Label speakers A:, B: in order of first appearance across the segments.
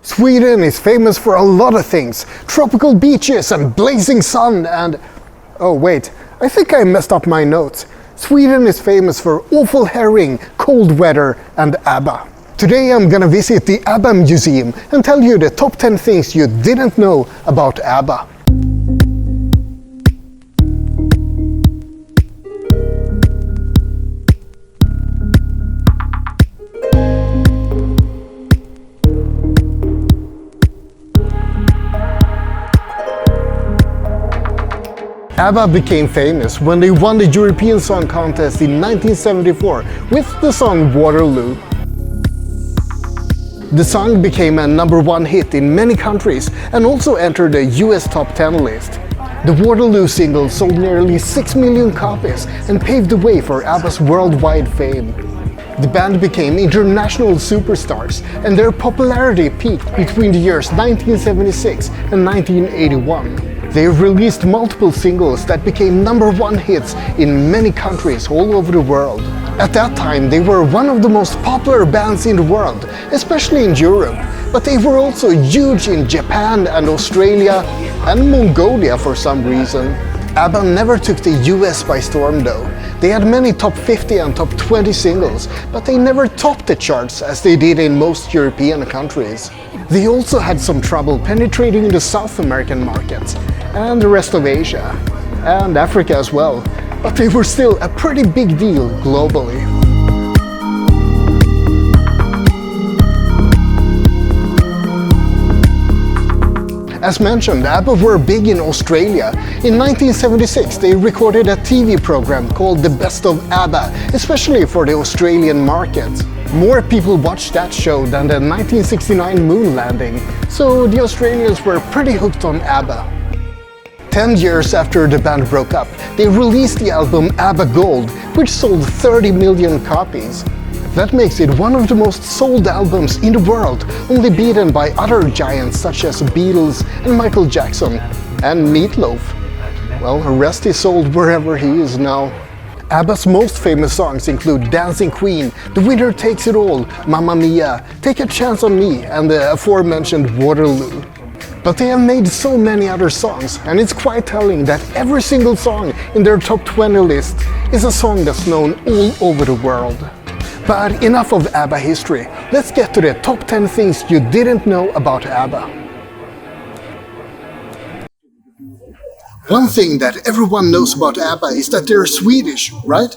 A: Sweden is famous for a lot of things. Tropical beaches and blazing sun and... Oh wait, I think I messed up my notes. Sweden is famous for awful herring, cold weather and ABBA. Today I'm gonna visit the ABBA Museum and tell you the top 10 things you didn't know about ABBA. ABBA became famous when they won the European Song Contest in 1974 with the song Waterloo. The song became a #1 hit in many countries and also entered the US top 10 list. The Waterloo single sold nearly 6 million copies and paved the way for ABBA's worldwide fame. The band became international superstars and their popularity peaked between the years 1976 and 1981. They released multiple singles that became #1 hits in many countries all over the world. At that time, they were one of the most popular bands in the world, especially in Europe, but they were also huge in Japan and Australia and Mongolia for some reason. ABBA never took the US by storm though. They had many top 50 and top 20 singles, but they never topped the charts as they did in most European countries. They also had some trouble penetrating the South American markets and the rest of Asia, and Africa as well, but they were still a pretty big deal globally. As mentioned, ABBA were big in Australia. In 1976 they recorded a TV program called The Best of ABBA, especially for the Australian market. More people watched that show than the 1969 moon landing, so the Australians were pretty hooked on ABBA. 10 years after the band broke up, they released the album ABBA Gold, which sold 30 million copies. That makes it one of the most sold albums in the world, only beaten by other giants such as Beatles and Michael Jackson, and Meatloaf. Well, the rest is sold wherever he is now. ABBA's most famous songs include Dancing Queen, The Winner Takes It All, Mamma Mia, Take a Chance on Me, and the aforementioned Waterloo. But they have made so many other songs, and it's quite telling that every single song in their top 20 list is a song that's known all over the world. But enough of ABBA history, let's get to the top 10 things you didn't know about ABBA. One thing that everyone knows about ABBA is that they're Swedish, right?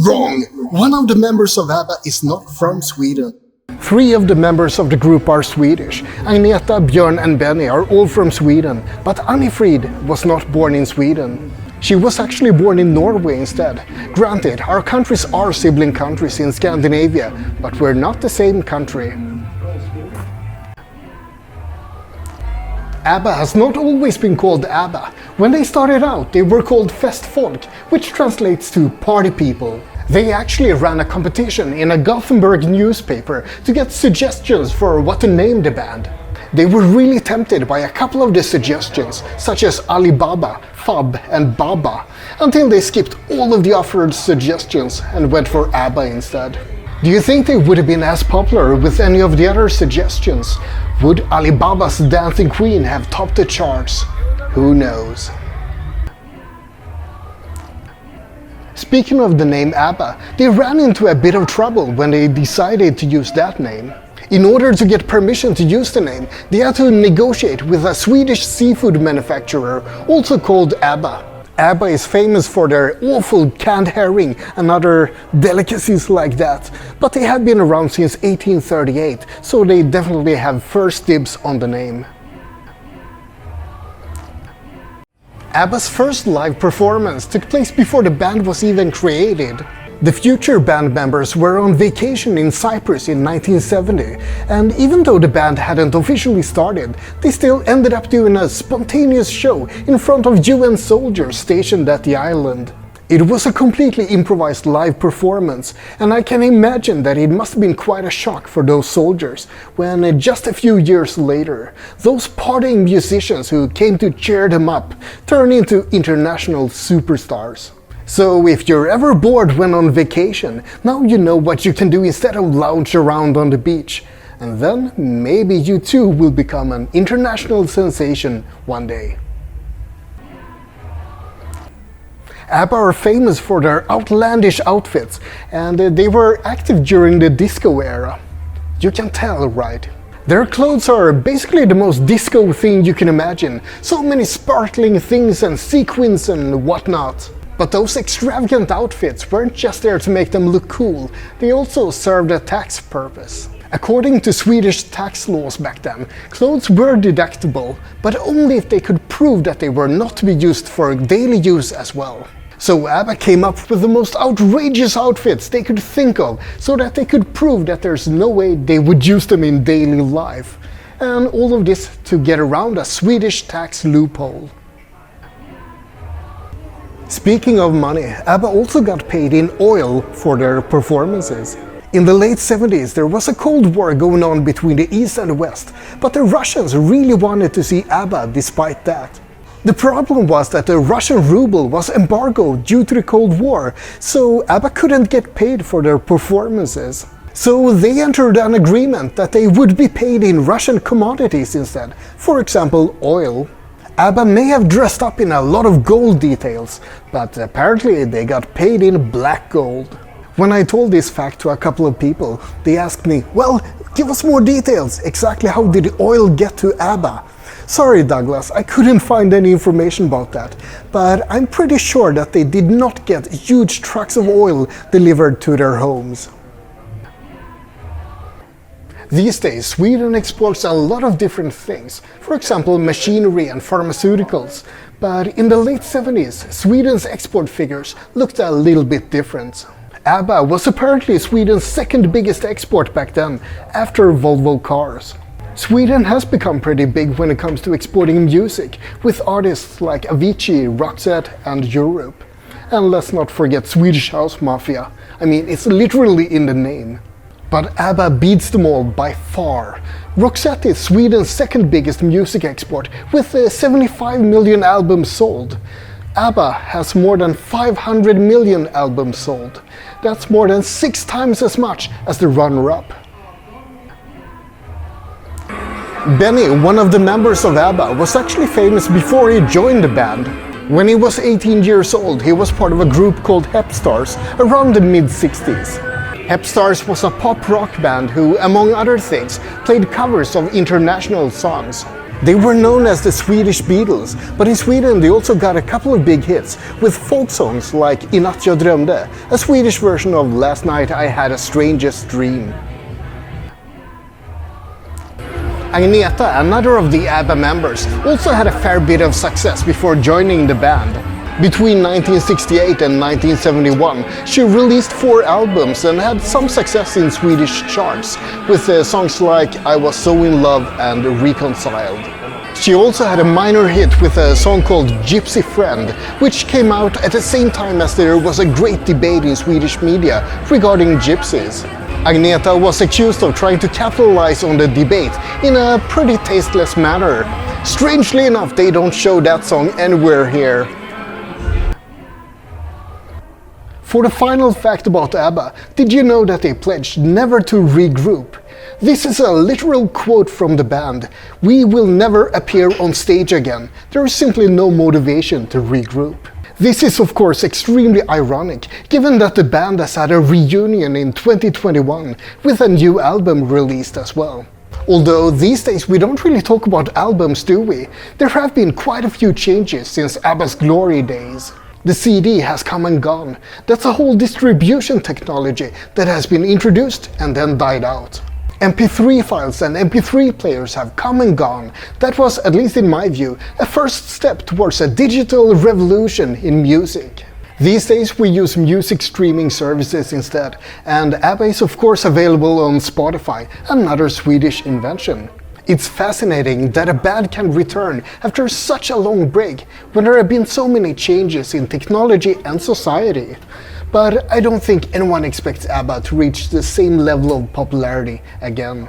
A: Wrong! One of the members of ABBA is not from Sweden. 3 of the members of the group are Swedish. Agneta, Björn and Benny are all from Sweden, but Annifrid was not born in Sweden. She was actually born in Norway instead. Granted, our countries are sibling countries in Scandinavia, but we're not the same country. ABBA has not always been called ABBA. When they started out, they were called Festfolk, which translates to party people. They actually ran a competition in a Gothenburg newspaper to get suggestions for what to name the band. They were really tempted by a couple of the suggestions, such as Alibaba, Fab and Baba, until they skipped all of the offered suggestions and went for ABBA instead. Do you think they would have been as popular with any of the other suggestions? Would Alibaba's Dancing Queen have topped the charts? Who knows? Speaking of the name ABBA, they ran into a bit of trouble when they decided to use that name. In order to get permission to use the name, they had to negotiate with a Swedish seafood manufacturer, also called ABBA. ABBA is famous for their awful canned herring and other delicacies like that, but they have been around since 1838, so they definitely have first dibs on the name. ABBA's first live performance took place before the band was even created. The future band members were on vacation in Cyprus in 1970, and even though the band hadn't officially started, they still ended up doing a spontaneous show in front of UN soldiers stationed at the island. It was a completely improvised live performance, and I can imagine that it must have been quite a shock for those soldiers when, just a few years later, those partying musicians who came to cheer them up turned into international superstars. So if you're ever bored when on vacation, now you know what you can do instead of lounge around on the beach. And then maybe you too will become an international sensation one day. ABBA are famous for their outlandish outfits, and they were active during the disco era. You can tell, right? Their clothes are basically the most disco thing you can imagine. So many sparkling things and sequins and whatnot. But those extravagant outfits weren't just there to make them look cool, they also served a tax purpose. According to Swedish tax laws back then, clothes were deductible, but only if they could prove that they were not to be used for daily use as well. So ABBA came up with the most outrageous outfits they could think of, so that they could prove that there's no way they would use them in daily life. And all of this to get around a Swedish tax loophole. Speaking of money, ABBA also got paid in oil for their performances. In the late 70s there was a Cold War going on between the East and the West, but the Russians really wanted to see ABBA despite that. The problem was that the Russian ruble was embargoed due to the Cold War, so ABBA couldn't get paid for their performances. So they entered an agreement that they would be paid in Russian commodities instead, for example oil. ABBA may have dressed up in a lot of gold details, but apparently they got paid in black gold. When I told this fact to a couple of people, they asked me, well, give us more details, exactly how did oil get to ABBA? Sorry Douglas, I couldn't find any information about that, but I'm pretty sure that they did not get huge trucks of oil delivered to their homes. These days, Sweden exports a lot of different things, for example machinery and pharmaceuticals, but in the late 70s, Sweden's export figures looked a little bit different. ABBA was apparently Sweden's second biggest export back then, after Volvo cars. Sweden has become pretty big when it comes to exporting music, with artists like Avicii, Roxette and Europe. And let's not forget Swedish House Mafia. I mean, it's literally in the name. But ABBA beats them all by far. Roxette is Sweden's second biggest music export, with 75 million albums sold. ABBA has more than 500 million albums sold. That's more than 6 times as much as the runner-up. Benny, one of the members of ABBA, was actually famous before he joined the band. When he was 18 years old, he was part of a group called Hepstars around the mid-60s. Hepstars was a pop-rock band who, among other things, played covers of international songs. They were known as the Swedish Beatles, but in Sweden they also got a couple of big hits with folk songs like I natt jag drömde, a Swedish version of Last Night I Had a Strangest Dream. Agneta, another of the ABBA members, also had a fair bit of success before joining the band. Between 1968 and 1971, she released 4 albums and had some success in Swedish charts, with songs like I Was So In Love and Reconciled. She also had a minor hit with a song called Gypsy Friend, which came out at the same time as there was a great debate in Swedish media regarding gypsies. Agneta was accused of trying to capitalize on the debate in a pretty tasteless manner. Strangely enough, they don't show that song anywhere here. For the final fact about ABBA, did you know that they pledged never to regroup? This is a literal quote from the band. We will never appear on stage again. There is simply no motivation to regroup. This is of course extremely ironic, given that the band has had a reunion in 2021 with a new album released as well. Although these days we don't really talk about albums, do we? There have been quite a few changes since ABBA's glory days. The CD has come and gone. That's a whole distribution technology that has been introduced and then died out. MP3 files and MP3 players have come and gone. That was, at least in my view, a first step towards a digital revolution in music. These days we use music streaming services instead, and ABBA is of course available on Spotify, another Swedish invention. It's fascinating that a band can return after such a long break when there have been so many changes in technology and society. But I don't think anyone expects ABBA to reach the same level of popularity again.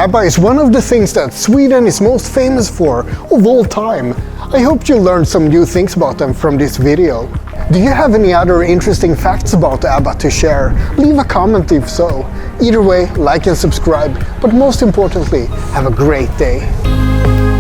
A: ABBA is one of the things that Sweden is most famous for of all time. I hope you learned some new things about them from this video. Do you have any other interesting facts about ABBA to share? Leave a comment if so. Either way, like and subscribe, but most importantly, have a great day.